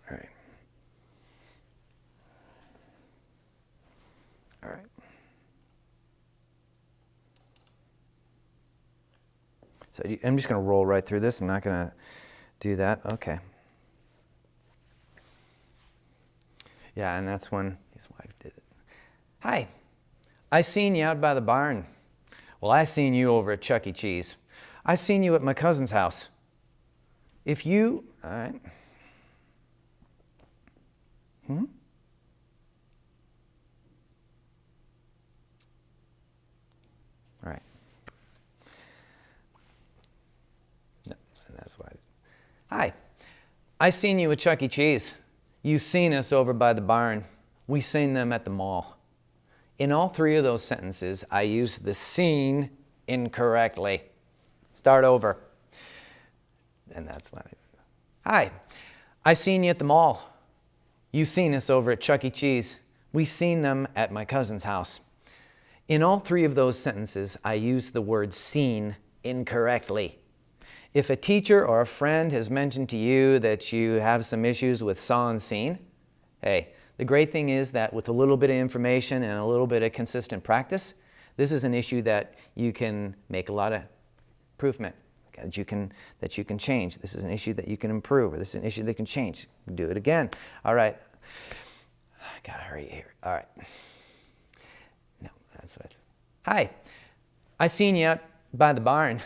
All right. All right. So I'm just going to roll right through this. I'm not going to do that. Okay. Yeah, and that's when his wife did it. Hi, I seen you out by the barn. Well, I seen you over at Chuck E. Cheese. I seen you at my cousin's house. If you, all right. All right. No, that's why. Hi, I seen you at Chuck E. Cheese. You seen us over by the barn. We seen them at the mall. In all three of those sentences, I used the seen incorrectly. Start over. And that's why. Hi, I seen you at the mall. You seen us over at Chuck E. Cheese. We seen them at my cousin's house. In all three of those sentences, I used the word seen incorrectly. If a teacher or a friend has mentioned to you that you have some issues with saw and seen, hey, the great thing is that with a little bit of information and a little bit of consistent practice, this is an issue that you can make a lot of improvement, that you can change. This is an issue that you can improve, or this is an issue that can change. Do it again. All right. I gotta hurry here. All right. No, that's what. Hi, I seen you out by the barn.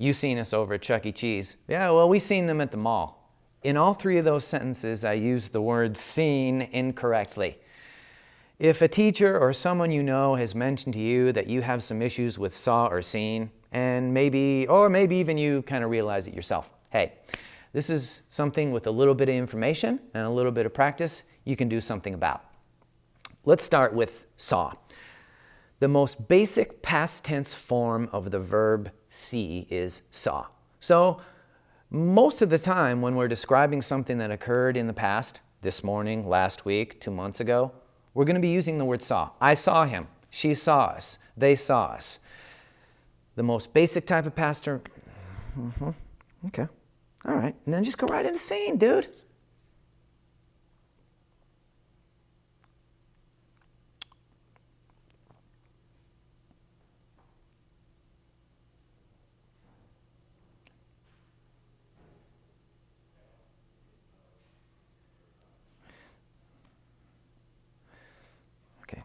You seen us over at Chuck E. Cheese. Yeah, well, we seen them at the mall. In all three of those sentences, I used the word seen incorrectly. If a teacher or someone you know has mentioned to you that you have some issues with saw or seen, and maybe even you kind of realize it yourself, hey, this is something with a little bit of information and a little bit of practice you can do something about. Let's start with saw. The most basic past tense form of the verb see is saw. So most of the time when we're describing something that occurred in the past, this morning, last week, 2 months ago, we're going to be using the word saw. I saw him. She saw us. They saw us. The most basic type of past tense. Okay. All right. And then just go right into seen, dude. Okay.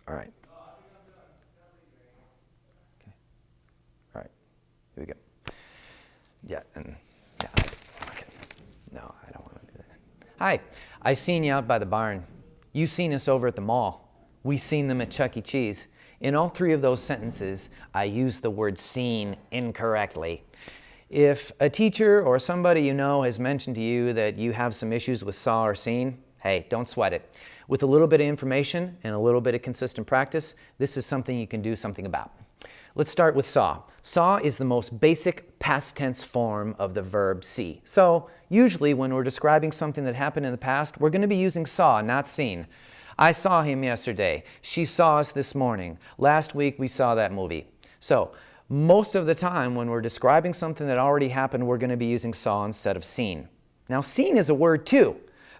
All right. Okay. All right. Here we go. Yeah, and yeah. Okay. No, I don't want to do that. Hi, I seen you out by the barn. You seen us over at the mall. We seen them at Chuck E. Cheese. In all three of those sentences, I used the word seen incorrectly. If a teacher or somebody you know has mentioned to you that you have some issues with saw or seen, hey, don't sweat it. With a little bit of information and a little bit of consistent practice, this is something you can do something about. Let's start with saw. Saw is the most basic past tense form of the verb see. So usually when we're describing something that happened in the past, we're going to be using saw, not seen. I saw him yesterday. She saw us this morning. Last week we saw that movie. So most of the time when we're describing something that already happened, we're going to be using saw instead of seen. Now seen is a word too,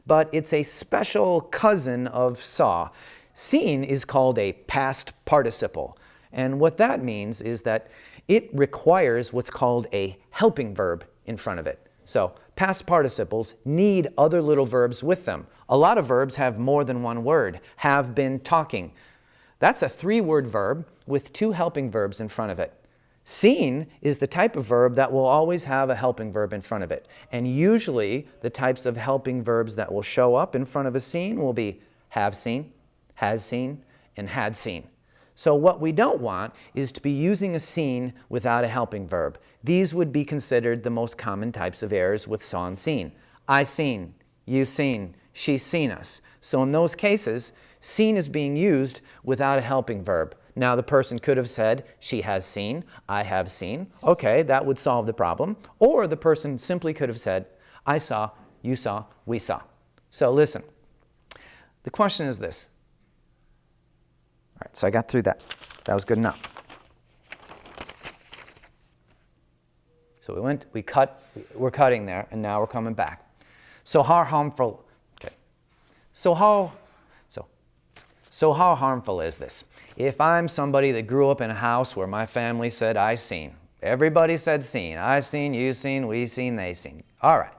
but it's a special cousin of saw. Seen is called a past participle. And what that means is that it requires what's called a helping verb in front of it. So past participles need other little verbs with them. A lot of verbs have more than one word. Have been talking. That's a 3-word verb with 2 helping verbs in front of it. Seen is the type of verb that will always have a helping verb in front of it. And usually the types of helping verbs that will show up in front of a seen will be have seen, has seen, and had seen. So what we don't want is to be using a seen without a helping verb. These would be considered the most common types of errors with saw and seen. I seen, you seen, she seen us. So in those cases, seen is being used without a helping verb. Now the person could have said, she has seen, I have seen. Okay, that would solve the problem. Or the person simply could have said, I saw, you saw, we saw. So listen, the question is this. All right, so I got through that. That was good enough. So we're cutting there, and now we're coming back. So how harmful, okay. So how harmful is this? If I'm somebody that grew up in a house where my family said, I seen. Everybody said seen. I seen, you seen, we seen, they seen. All right.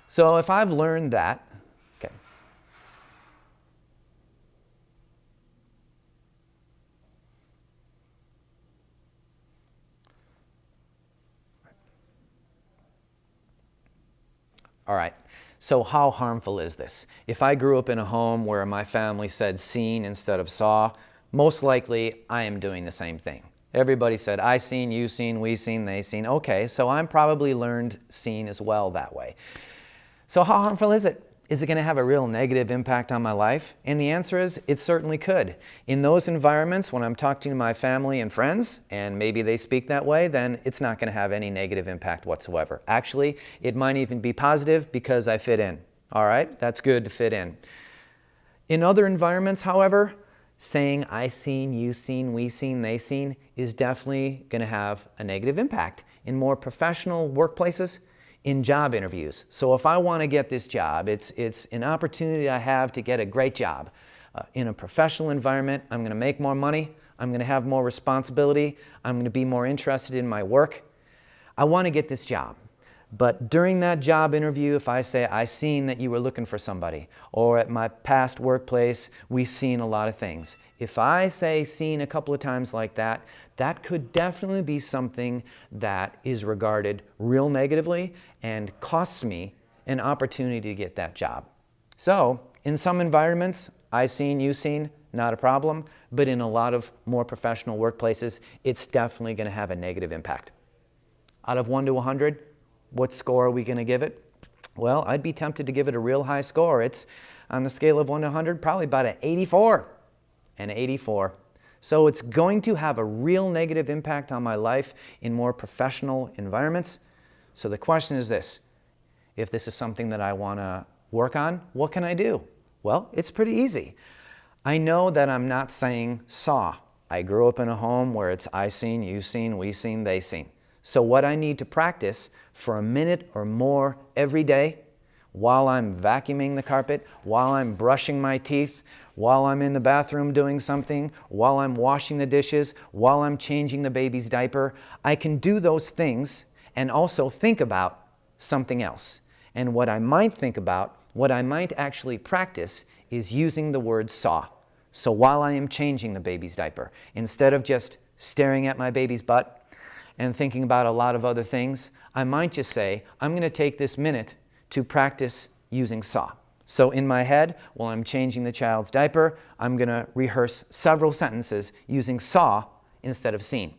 So if I've learned that, okay. All right. So how harmful is this? If I grew up in a home where my family said seen instead of saw, most likely I am doing the same thing. Everybody said, I seen, you seen, we seen, they seen. Okay, so I'm probably learned seen as well that way. So how harmful is it? Is it going to have a real negative impact on my life? And the answer is, it certainly could. In those environments, when I'm talking to my family and friends, and maybe they speak that way, then it's not going to have any negative impact whatsoever. Actually, it might even be positive because I fit in. All right, that's good to fit in. In other environments, however, saying I seen, you seen, we seen, they seen is definitely going to have a negative impact. In more professional workplaces, in job interviews. So if I want to get this job, it's an opportunity I have to get a great job. In a professional environment, I'm going to make more money, I'm going to have more responsibility, I'm going to be more interested in my work. I want to get this job. But during that job interview, if I say, I seen that you were looking for somebody, or at my past workplace, we seen a lot of things. If I say seen a couple of times like that, that could definitely be something that is regarded real negatively and costs me an opportunity to get that job. So, in some environments, I seen, you seen, not a problem, but in a lot of more professional workplaces, it's definitely going to have a negative impact. Out of 1 to 100, what score are we going to give it? Well, I'd be tempted to give it a real high score. It's on the scale of 1 to 100, probably about an 84. An 84. So it's going to have a real negative impact on my life in more professional environments. So the question is this: if this is something that I want to work on, what can I do? Well, it's pretty easy. I know that I'm not saying saw. I grew up in a home where it's I seen, you seen, we seen, they seen. So what I need to practice for a minute or more every day, while I'm vacuuming the carpet, while I'm brushing my teeth, while I'm in the bathroom doing something, while I'm washing the dishes, while I'm changing the baby's diaper, I can do those things and also think about something else. And what I might think about, what I might actually practice, is using the word saw. So while I am changing the baby's diaper, instead of just staring at my baby's butt and thinking about a lot of other things, I might just say, I'm going to take this minute to practice using saw. So in my head, while I'm changing the child's diaper, I'm going to rehearse several sentences using saw instead of seen.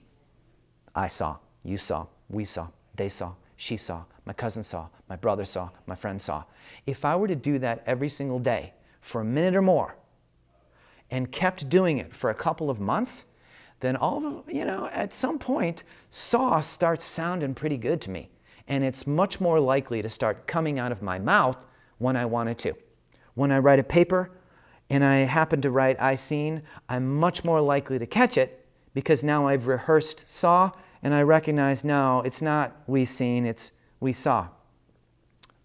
I saw, you saw, we saw, they saw, she saw, my cousin saw, my brother saw, my friend saw. If I were to do that every single day for a minute or more and kept doing it for a couple of months, then at some point, saw starts sounding pretty good to me. And it's much more likely to start coming out of my mouth when I want it to. When I write a paper and I happen to write I seen, I'm much more likely to catch it because now I've rehearsed saw and I recognize now it's not we seen, it's we saw.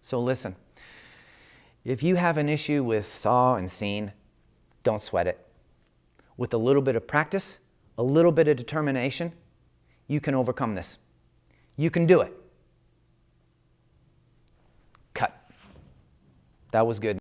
So listen, if you have an issue with saw and seen, don't sweat it. With a little bit of practice, a little bit of determination, you can overcome this. You can do it. Cut. That was good.